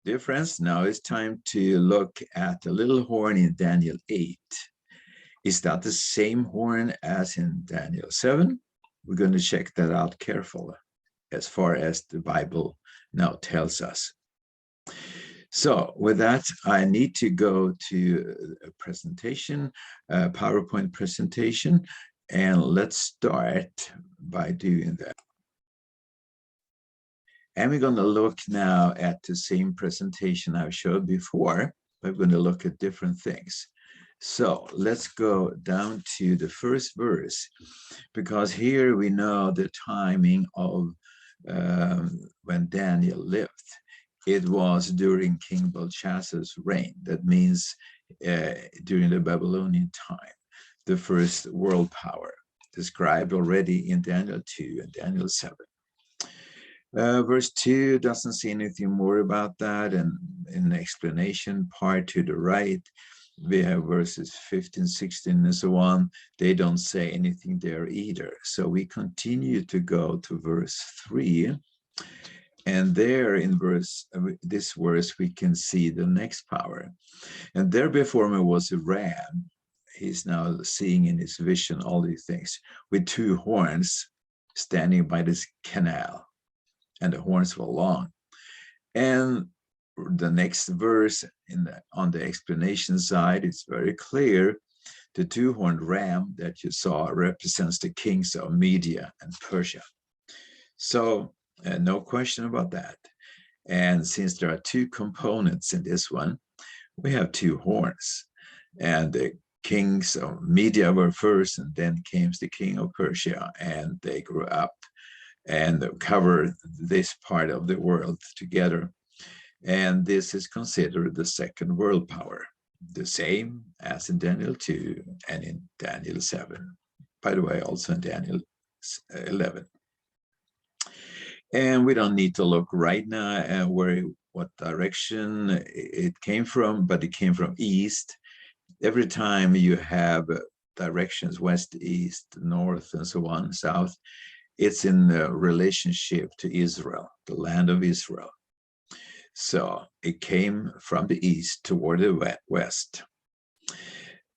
Dear friends, now it's time to look at the little horn in Daniel 8. Is that the same horn as in Daniel 7? We're going to check that out carefully as far as the Bible now tells us. So with that, I need to go to a presentation, a PowerPoint presentation, and let's start by doing that. And we're going to look now at the same presentation I showed before. We're going to look at different things. So let's go down to the first verse, because here we know the timing of when Daniel lived. It was during King Belshazzar's reign. That means during the Babylonian time, the first world power, described already in Daniel 2 and Daniel 7. Verse 2 doesn't say anything more about that, and in the explanation part to the right, we have verses 15, 16, and so on. They don't say anything there either. So we continue to go to verse 3, and there in this verse, we can see the next power. And there before me was a ram. He's now seeing in his vision all these things, with two horns standing by this canal. And the horns were long. And the next verse on the explanation side, it's very clear. The two-horned ram that you saw represents the kings of Media and Persia. So no question about that. And since there are two components in this one, we have two horns. And the kings of Media were first, and then came the king of Persia, and they grew up and cover this part of the world together. And this is considered the second world power, the same as in Daniel 2 and in Daniel 7. By the way, also in Daniel 11. And we don't need to look right now at what direction it came from, but it came from east. Every time you have directions west, east, north, and so on, south, it's in the relationship to Israel, the land of Israel. So it came from the east toward the west.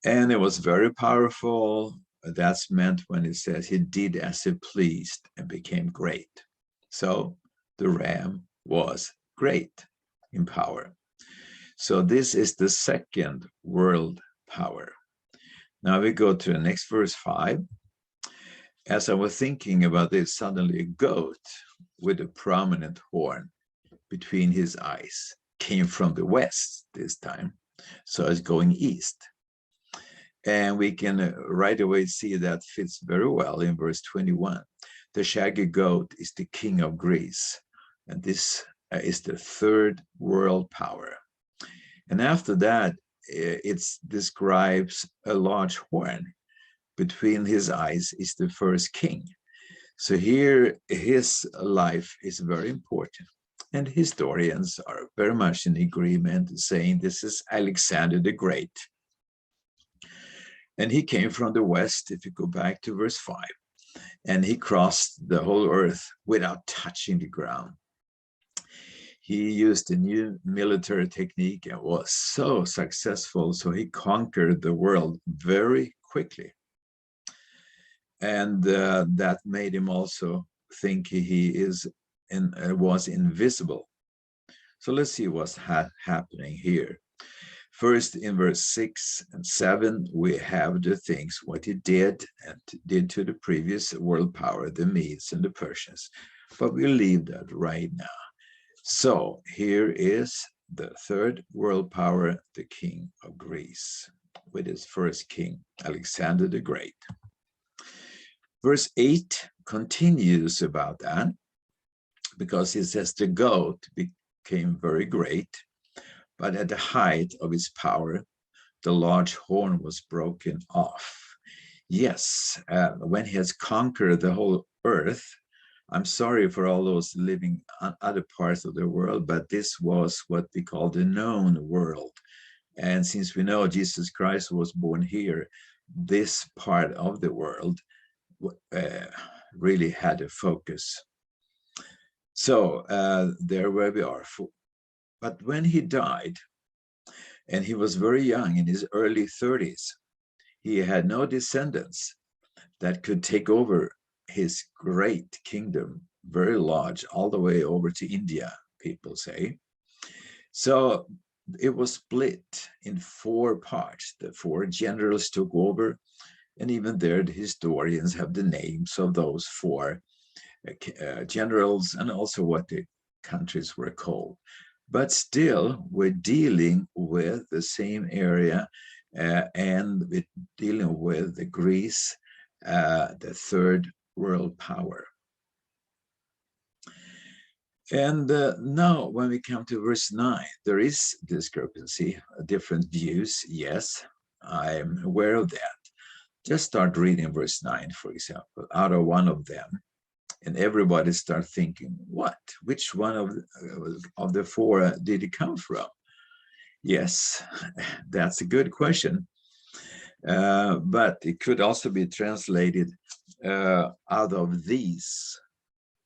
And it was very powerful. That's meant when it says he did as he pleased and became great. So the ram was great in power. So this is the second world power. Now we go to the next verse 5. As I was thinking about this, suddenly a goat with a prominent horn between his eyes came from the west this time. So it's going east. And we can right away see that fits very well in verse 21. The shaggy goat is the king of Greece. And this is the third world power. And after that, it describes a large horn. Between his eyes is the first king. So here, his life is very important. And historians are very much in agreement saying this is Alexander the Great. And he came from the west, if you go back to verse 5. And he crossed the whole earth without touching the ground. He used a new military technique and was so successful, so he conquered the world very quickly. And that made him also think he was invisible. So let's see what's happening here. First, in verse 6 and 7, we have the things, what he did to the previous world power, the Medes and the Persians. But we'll leave that right now. So here is the third world power, the king of Greece, with his first king, Alexander the Great. Verse 8 continues about that, because it says the goat became very great, but at the height of its power, the large horn was broken off. Yes, when he has conquered the whole earth, I'm sorry for all those living on other parts of the world, but this was what we call the known world. And since we know Jesus Christ was born here, this part of the world really had a focus. So there where we are. But when he died, and he was very young, in his early 30s, he had no descendants that could take over his great kingdom, very large, all the way over to India, people say. So it was split in 4 parts. The 4 generals took over, and even there the historians have the names of those 4 generals and also what the countries were called. But still, we're dealing with the same area, and we're dealing with Greece, the third world power. And now when we come to verse 9, there is discrepancy, different views. Yes, I'm aware of that. Just start reading verse 9, for example, out of one of them. And everybody start thinking, what? Which one of the 4 did it come from? Yes, that's a good question. But it could also be translated out of these.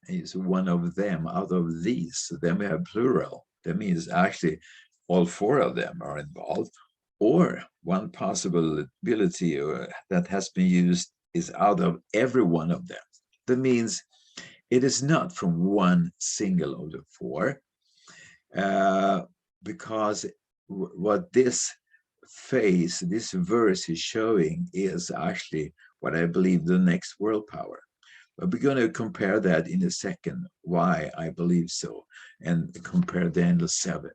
Is one of them, out of these. Then we have plural. That means actually all 4 of them are involved. Or one possibility that has been used is out of every one of them. That means it is not from one single of the 4, because what this phase, this verse is showing is actually what I believe the next world power. But we're going to compare that in a second, why I believe so, and compare Daniel 7.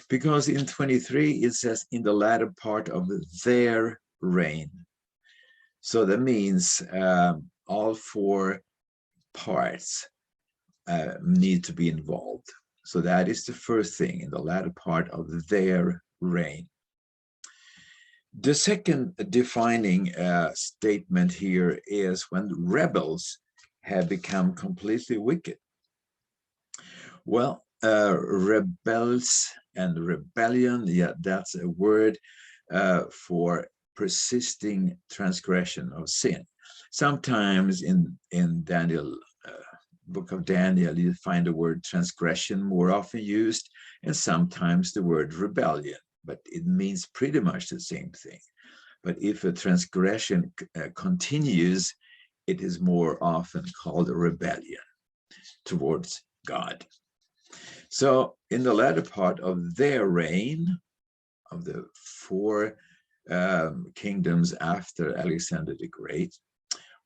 Because in 23, it says, in the latter part of their reign. So that means all 4 parts need to be involved. So that is the first thing, in the latter part of their reign. The second defining statement here is when rebels have become completely wicked. Well, rebels and rebellion, yeah, that's a word for persisting transgression of sin. Sometimes in Daniel, book of Daniel, you find the word transgression more often used, and sometimes the word rebellion, but it means pretty much the same thing. But if a transgression continues, it is more often called a rebellion towards God. So in the latter part of their reign, of the 4 kingdoms after Alexander the Great,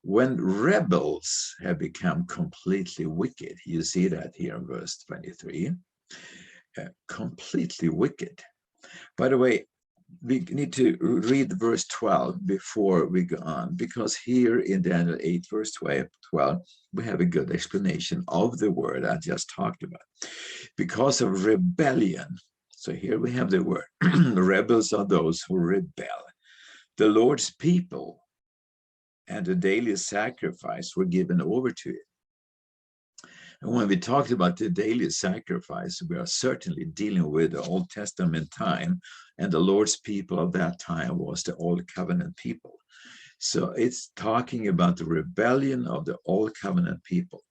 when rebels have become completely wicked, you see that here in verse 23, completely wicked. By the way, we need to read verse 12 before we go on, because here in Daniel 8, verse 12, we have a good explanation of the word I just talked about. Because of rebellion, so here we have the word, rebels are those who rebel. The Lord's people and the daily sacrifice were given over to it. And when we talked about the daily sacrifice, we are certainly dealing with the Old Testament time, and the Lord's people of that time was the Old Covenant people. So it's talking about the rebellion of the Old Covenant people.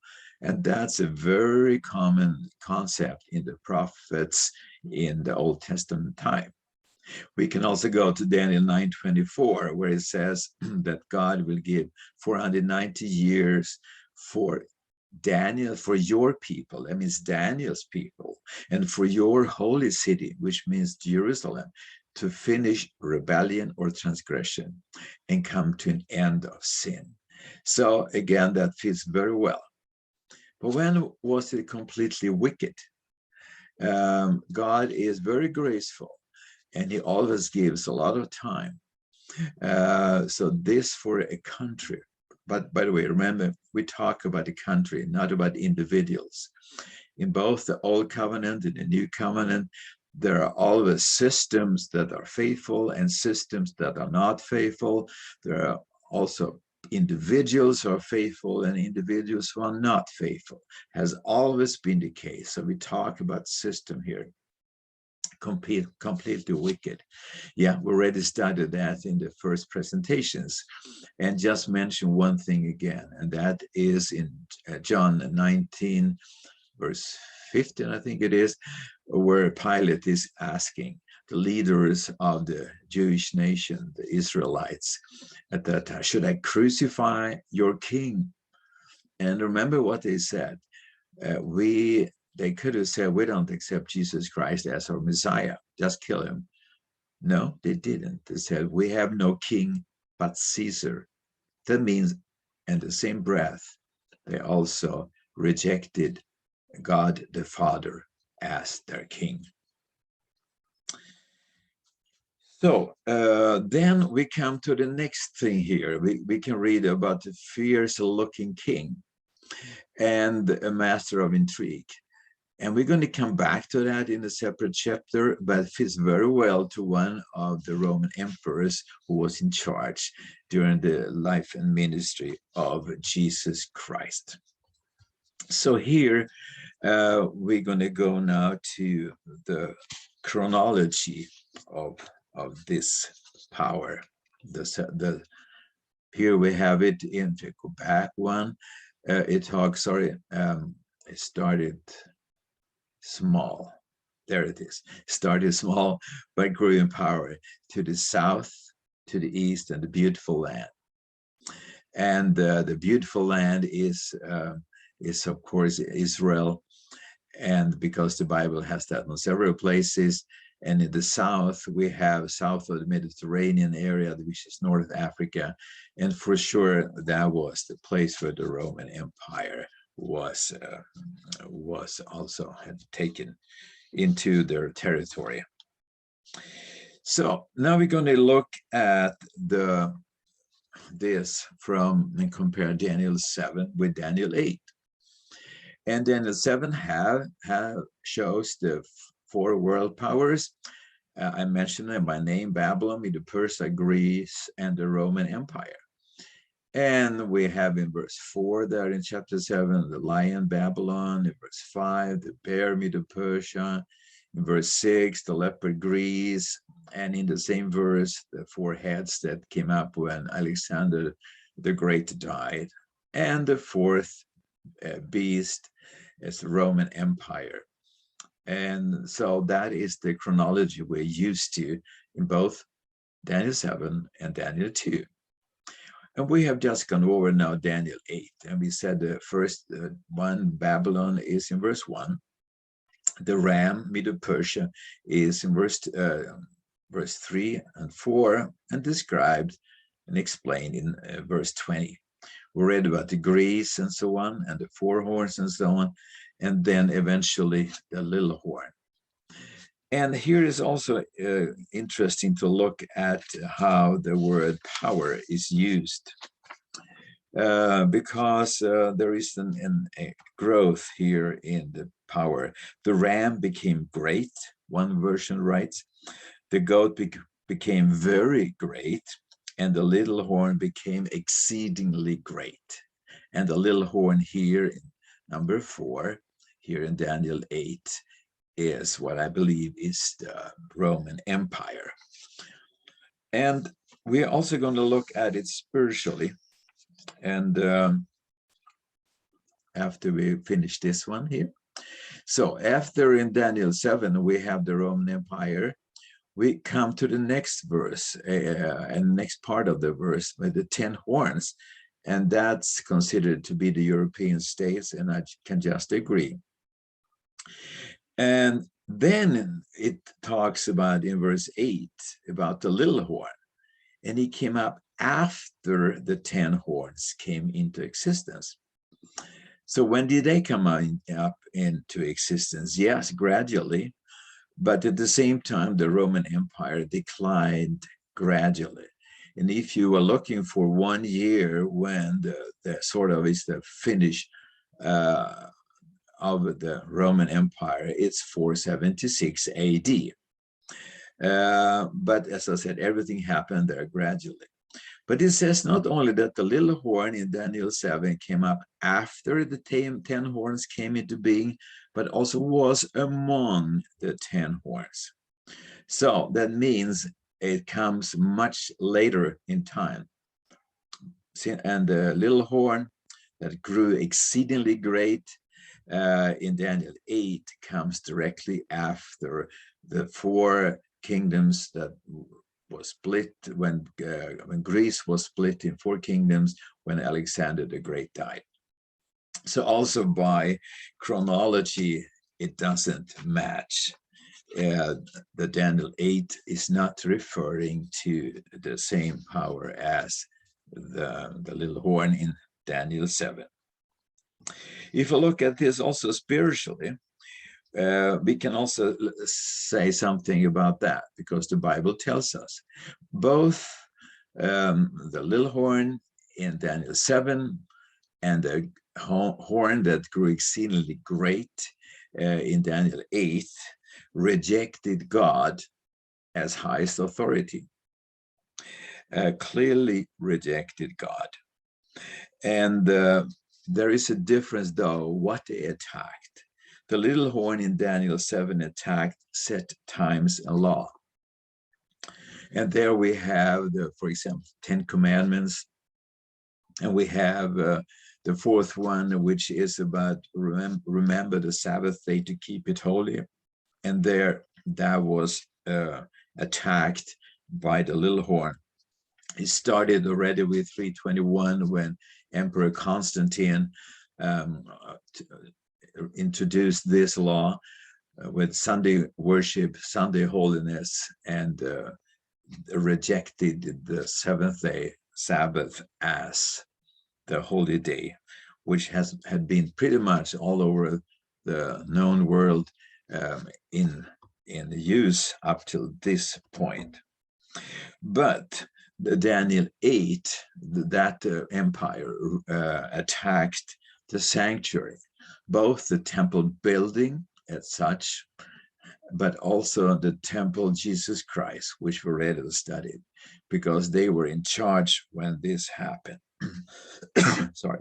And that's a very common concept in the prophets in the Old Testament time. We can also go to Daniel 9:24, where it says that God will give 490 years for Daniel, for your people, that means Daniel's people, and for your holy city, which means Jerusalem, to finish rebellion or transgression and come to an end of sin. So again, that fits very well. But when was it completely wicked? God is very graceful, and he always gives a lot of time. So this for a country. But by the way, remember, we talk about a country, not about individuals. In both the Old Covenant and the New Covenant, there are always systems that are faithful and systems that are not faithful. There are also individuals who are faithful and individuals who are not faithful. Has always been the case. So we talk about system here. Completely wicked. Yeah, we already studied that in the first presentations, and just mention one thing again, and that is in John 19 verse 15, I think it is, where Pilate is asking the leaders of the Jewish nation, the Israelites, at that time, should I crucify your king? And remember what they said. They could have said, we don't accept Jesus Christ as our Messiah, just kill him. No, they didn't. They said, we have no king but Caesar. That means, in the same breath, they also rejected God the Father as their king. So then we come to the next thing here. We can read about the fierce-looking king and a master of intrigue. And we're going to come back to that in a separate chapter, but it fits very well to one of the Roman emperors who was in charge during the life and ministry of Jesus Christ. So here we're going to go now to the chronology of this power. Here we have it in, to go back one, it talks, it started small. There it is. Started small, but grew in power to the south, to the east, and the beautiful land. And the beautiful land is of course Israel, and because the Bible has that on several places. And in the south, we have south of the Mediterranean area, which is North Africa, and for sure that was the place where the Roman Empire was also had taken into their territory. So now we're going to look at this from and compare Daniel 7 with Daniel 8. And Daniel 7 shows the 4 world powers. I mentioned them by name: Babylon, Medo-Persia, Greece, and the Roman Empire. And we have in verse 4 there in chapter 7, the lion Babylon. In verse 5, the bear Medo-Persia. In verse 6, the leopard Greece. And in the same verse, the 4 heads that came up when Alexander the Great died. And the 4th beast is the Roman Empire. And so that is the chronology we're used to in both Daniel 7 and Daniel 2. And we have just gone over now Daniel 8. And we said the first one, Babylon, is in verse 1. The ram, Medo-Persia, is in verse 3 and 4, and described and explained in verse 20. We read about the Greece and so on, and the 4 horns and so on, and then eventually the little horn. And here is also interesting to look at how the word power is used, because there is a growth here in the power. The ram became great, one version writes. The goat became very great, and the little horn became exceedingly great. And the little horn here in number 4, here in Daniel 8, is what I believe is the Roman Empire. And we're also going to look at it spiritually. And after we finish this one here. So after in Daniel 7, we have the Roman Empire. We come to the next verse, and next part of the verse with the 10 horns. And that's considered to be the European states, and I can just agree. And then it talks about in verse 8 about the little horn, and he came up after the 10 horns came into existence. So when did they come up into existence? Yes, gradually, but at the same time, the Roman Empire declined gradually. And if you were looking for 1 year when the sort of is the finish of the Roman Empire, it's 476 AD. But as I said, everything happened there gradually. But it says not only that the little horn in Daniel 7 came up after the 10 horns came into being, but also was among the 10 horns. So that means it comes much later in time. And the little horn that grew exceedingly great, in Daniel 8 comes directly after the 4 kingdoms that was split when Greece was split in 4 kingdoms when Alexander the Great died. So also by chronology, it doesn't match. The Daniel 8 is not referring to the same power as the little horn in Daniel 7. If you look at this also spiritually, we can also say something about that, because the Bible tells us both the little horn in Daniel 7 and the horn that grew exceedingly great in Daniel 8 rejected God as highest authority, clearly rejected God. And there is a difference, though, what they attacked. The little horn in Daniel 7 attacked set times and law. And there we have, for example, 10 Commandments. And we have the 4th one, which is about remember the Sabbath day to keep it holy. And there, that was attacked by the little horn. It started already with 321 when Emperor Constantine introduced this law with Sunday worship, Sunday holiness, and rejected the 7th day Sabbath as the holy day, which had been pretty much all over the known world in use up till this point. But the Daniel 8, that empire attacked the sanctuary, both the temple building as such, but also the temple Jesus Christ, which we read and studied, because they were in charge when this happened. Sorry.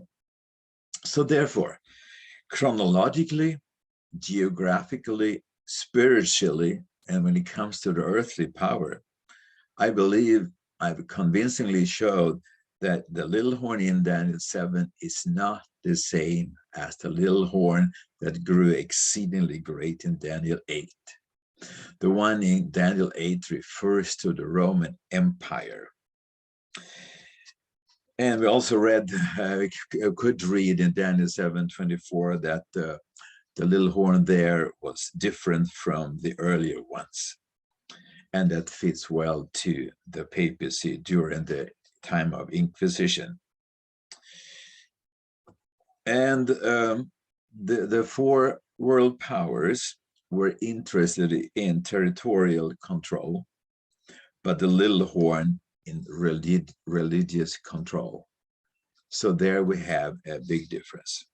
So therefore, chronologically, geographically, spiritually, and when it comes to the earthly power, I believe I've convincingly showed that the little horn in Daniel 7 is not the same as the little horn that grew exceedingly great in Daniel 8. The one in Daniel 8 refers to the Roman Empire. And we also read, could read in Daniel 7:24 that the little horn there was different from the earlier ones. And that fits well to the papacy during the time of Inquisition. And the 4 world powers were interested in territorial control, but the little horn in religious control. So there we have a big difference.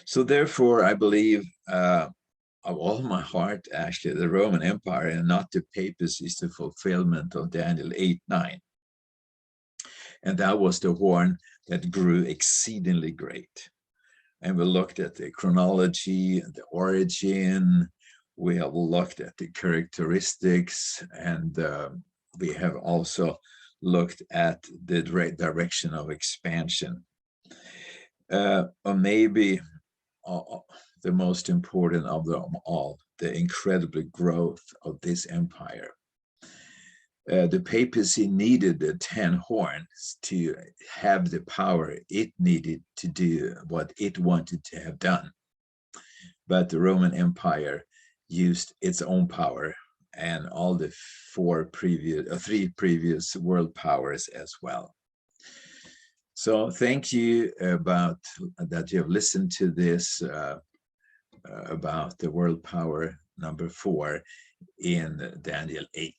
So therefore, I believe of all my heart, actually, the Roman Empire and not the papacy is the fulfillment of Daniel 8:9. And that was the horn that grew exceedingly great. And we looked at the chronology, the origin, we have looked at the characteristics, and we have also looked at the direction of expansion. Or maybe the most important of them all, the incredible growth of this empire. The papacy needed the 10 horns to have the power it needed to do what it wanted to have done. But the Roman Empire used its own power and all the 3 previous world powers as well. So thank you that you have listened to this about the world power number 4 in Daniel 8.